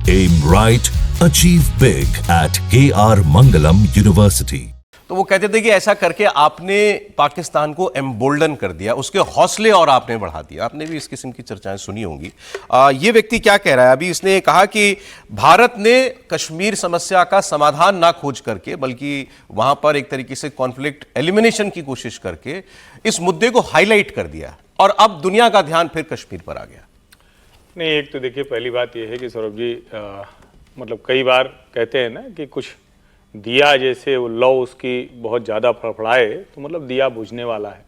Aim right, achieve big at KR Mangalam University. तो वो कहते थे कि ऐसा करके आपने पाकिस्तान को एम्बोल्डन कर दिया, उसके हौसले और आपने बढ़ा दिया। आपने भी इस किस्म की चर्चाएं सुनी होंगी। ये व्यक्ति क्या कह रहा है अभी? इसने कहा कि भारत ने कश्मीर समस्या का समाधान ना खोज करके बल्कि वहां पर एक तरीके से कॉन्फ्लिक्ट एलिमिनेशन की कोशिश करके इस मुद्दे को हाईलाइट कर दिया और अब दुनिया का ध्यान फिर कश्मीर पर आ गया। नहीं, एक तो देखिए, पहली बात यह है कि सौरभ जी मतलब कई बार कहते हैं ना कि कुछ दिया जैसे वो लौ उसकी बहुत ज़्यादा फड़फड़ाए तो मतलब दिया बुझने वाला है।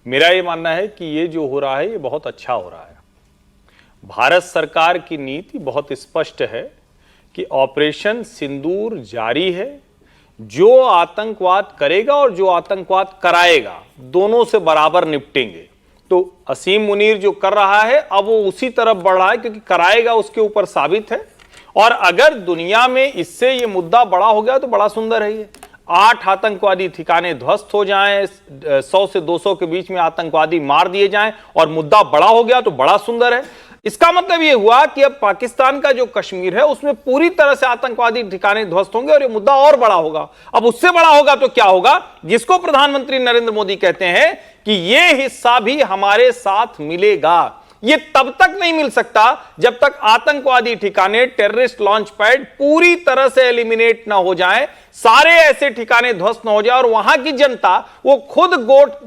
मेरा ये मानना है कि ये जो हो रहा है ये बहुत अच्छा हो रहा है। भारत सरकार की नीति बहुत स्पष्ट है कि ऑपरेशन सिंदूर जारी है। जो आतंकवाद करेगा और जो आतंकवाद कराएगा दोनों से बराबर निपटेंगे। तो असीम मुनीर जो कर रहा है अब वो उसी तरफ बढ़ रहा है क्योंकि कराएगा उसके ऊपर साबित है। और अगर दुनिया में इससे ये मुद्दा बड़ा हो गया तो बड़ा सुंदर है। ये 8 आतंकवादी ठिकाने ध्वस्त हो जाएं, 100 से 200 के बीच में आतंकवादी मार दिए जाएं और मुद्दा बड़ा हो गया तो बड़ा सुंदर है। इसका मतलब ये हुआ कि अब पाकिस्तान का जो कश्मीर है उसमें पूरी तरह से आतंकवादी ठिकाने ध्वस्त होंगे और ये मुद्दा और बड़ा होगा। अब उससे बड़ा होगा तो क्या होगा, जिसको प्रधानमंत्री नरेंद्र मोदी कहते हैं कि ये हिस्सा भी हमारे साथ मिलेगा। ये तब तक नहीं मिल सकता जब तक आतंकवादी ठिकाने, टेररिस्ट लॉन्च पैड पूरी तरह से एलिमिनेट ना हो जाएं, सारे ऐसे ठिकाने ध्वस्त न हो जाए और वहां की जनता वो खुद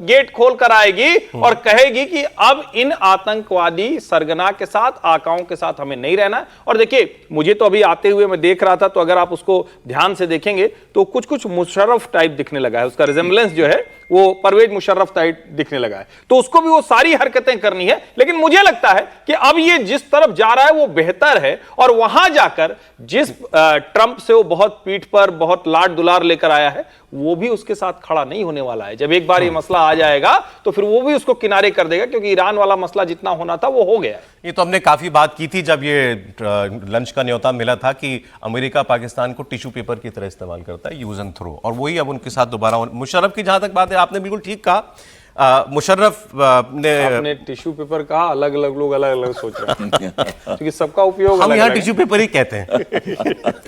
गेट खोल कर आएगी और कहेगी कि अब इन आतंकवादी सरगना के साथ, आकाओं के साथ हमें नहीं रहना। और देखिए, मुझे तो अभी आते हुए मैं देख रहा था तो अगर आप उसको ध्यान से देखेंगे तो कुछ कुछ मुशर्रफ टाइप दिखने लगा है। उसका रिजेम्बलेंस जो है वो परवेज मुशर्रफ टाइप दिखने लगा है। तो उसको भी वो सारी हरकतें करनी है। लेकिन मुझे लगता है कि अब ये जिस तरफ जा रहा है वो बेहतर है और वहां जाकर जिस ट्रंप से वो बहुत पीठ पर बहुत लाड दुलार लेकर आया है वो भी उसके साथ खड़ा नहीं होने वाला है। जब एक बार ये मसला आ जाएगा तो फिर वो भी उसको किनारे कर देगा क्योंकि ईरान वाला मसला जितना होना था वो हो गया। ये तो हमने काफी बात की थी जब ये लंच का न्योता मिला था कि अमेरिका पाकिस्तान को टिश्यू पेपर की तरह इस्तेमाल करता है, यूज एंड थ्रो, और वही अब उनके साथ दोबारा। मुशर्रफ की जहां तक बात है, आपने बिल्कुल ठीक कहा। मुशर्रफ ने आपने टिश्यू पेपर कहा, अलग अलग लोग अलग अलग सोच रहे हैं क्योंकि सबका उपयोग हम यहाँ टिश्यू पेपर ही कहते हैं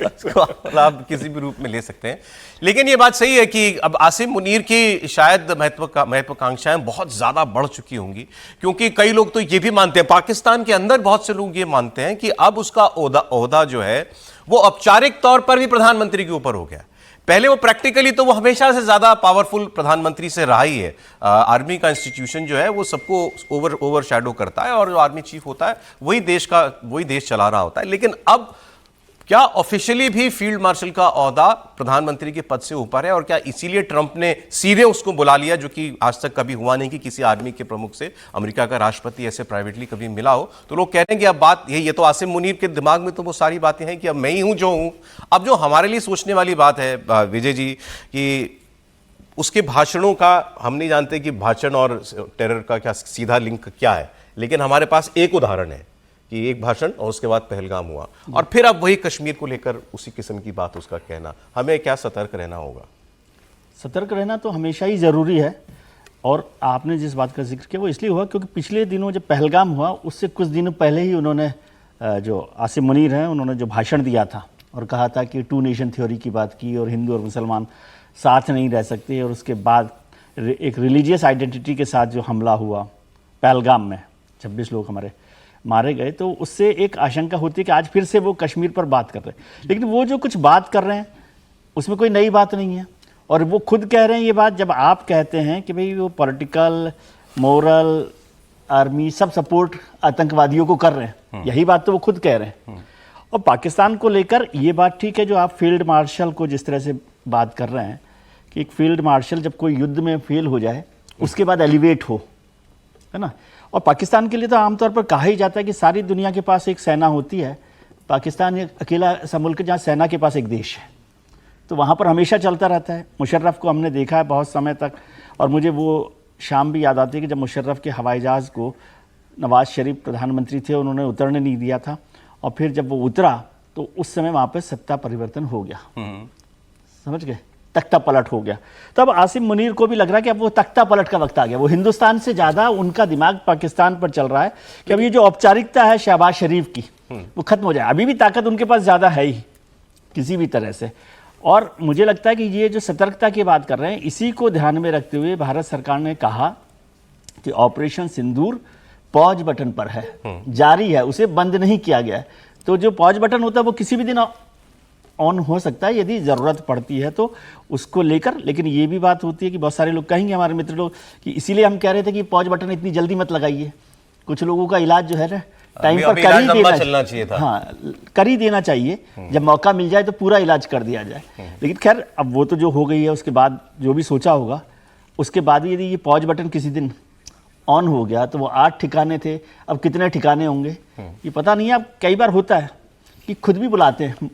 इसको आप किसी भी रूप में ले सकते हैं। लेकिन ये बात सही है कि अब आसिम मुनीर की शायद महत्वाकांक्षाएं बहुत ज्यादा बढ़ चुकी होंगी क्योंकि कई लोग तो ये भी मानते हैं, पाकिस्तान के अंदर बहुत से लोग ये मानते हैं कि अब उसका ओहदा जो है वो औपचारिक तौर पर भी प्रधानमंत्री के ऊपर हो गया। पहले वो प्रैक्टिकली तो वो हमेशा से ज्यादा पावरफुल प्रधानमंत्री से रहा ही है। आर्मी का इंस्टीट्यूशन जो है वो सबको ओवर शैडो करता है और जो आर्मी चीफ होता है वही देश चला रहा होता है। लेकिन अब क्या ऑफिशियली भी फील्ड मार्शल का ओहदा प्रधानमंत्री के पद से ऊपर है और क्या इसीलिए ट्रंप ने सीधे उसको बुला लिया, जो कि आज तक कभी हुआ नहीं कि किसी आर्मी के प्रमुख से अमेरिका का राष्ट्रपति ऐसे प्राइवेटली कभी मिला हो। तो लोग कह रहे हैं कि अब बात ये तो आसिम मुनीर के दिमाग में तो वो सारी बातें हैं कि अब मैं ही हूं जो हूं। अब जो हमारे लिए सोचने वाली बात है विजय जी कि उसके भाषणों का हम नहीं जानते कि भाषण और टेरर का क्या सीधा लिंक क्या है, लेकिन हमारे पास एक उदाहरण है कि एक भाषण और उसके बाद पहलगाम हुआ और फिर अब वही कश्मीर को लेकर उसी किस्म की बात उसका कहना। हमें क्या सतर्क रहना होगा? सतर्क रहना तो हमेशा ही ज़रूरी है। और आपने जिस बात का जिक्र किया वो इसलिए हुआ क्योंकि पिछले दिनों जब पहलगाम हुआ उससे कुछ दिनों पहले ही उन्होंने जो आसिम मुनीर हैं उन्होंने जो भाषण दिया था और कहा था कि 2 नेशन थ्योरी की बात की और हिंदू और मुसलमान साथ नहीं रह सकते। और उसके बाद एक रिलीजियस आइडेंटिटी के साथ जो हमला हुआ पहलगाम में 26 लोग हमारे मारे गए, तो उससे एक आशंका होती है कि आज फिर से वो कश्मीर पर बात कर रहे हैं। लेकिन वो जो कुछ बात कर रहे हैं उसमें कोई नई बात नहीं है और वो खुद कह रहे हैं ये बात। जब आप कहते हैं कि भाई वो पॉलिटिकल, मोरल, आर्मी सब सपोर्ट आतंकवादियों को कर रहे हैं, यही बात तो वो खुद कह रहे हैं। और पाकिस्तान को लेकर ये बात ठीक है जो आप फील्ड मार्शल को जिस तरह से बात कर रहे हैं कि एक फील्ड मार्शल जब कोई युद्ध में फेल हो जाए उसके बाद एलिवेट हो, है ना। और पाकिस्तान के लिए तो आमतौर पर कहा ही जाता है कि सारी दुनिया के पास एक सेना होती है, पाकिस्तान एक अकेला ऐसा मुल्क है जहाँ सेना के पास एक देश है, तो वहाँ पर हमेशा चलता रहता है। मुशर्रफ को हमने देखा है बहुत समय तक और मुझे वो शाम भी याद आती है कि जब मुशर्रफ के हवाई जहाज़ को नवाज शरीफ प्रधानमंत्री थे उन्होंने उतरने नहीं दिया था और फिर जब वो उतरा तो उस समय वहाँ पर सत्ता परिवर्तन हो गया। समझ गए? तख्ता पलट हो गया। तो अब आसिम मुनीर को भी लग रहा है कि अब वो तख्ता पलट का वक्त आ गया। वो हिंदुस्तान से ज़्यादा उनका दिमाग पाकिस्तान पर चल रहा है कि अब ये जो औपचारिकता है शहबाज शरीफ की वो खत्म हो जाए। अभी भी ताकत उनके पास ज़्यादा है ही किसी भी तरह से। और मुझे लगता है कि ये जो सतर्कता की बात कर रहे हैं, इसी को ध्यान में रखते हुए भारत सरकार ने कहा कि ऑपरेशन सिंदूर पॉज बटन पर है, जारी है, उसे बंद नहीं किया गया है। तो जो पॉज बटन होता है वो किसी भी दिन ऑन हो सकता है यदि ज़रूरत पड़ती है तो उसको लेकर। लेकिन ये भी बात होती है कि बहुत सारे लोग कहेंगे, हमारे मित्र लोग, कि इसीलिए हम कह रहे थे कि पॉज बटन इतनी जल्दी मत लगाइए। कुछ लोगों का इलाज जो है ना टाइम पर कर ही चलना चाहिए था। हाँ, कर ही देना चाहिए। जब मौका मिल जाए तो पूरा इलाज कर दिया जाए। लेकिन खैर अब वो तो जो हो गई है, उसके बाद जो भी सोचा होगा, उसके बाद यदि ये पॉज बटन किसी दिन ऑन हो गया तो वो 8 ठिकाने थे, अब कितने ठिकाने होंगे ये पता नहीं है। अब कई बार होता है कि खुद भी बुलाते हैं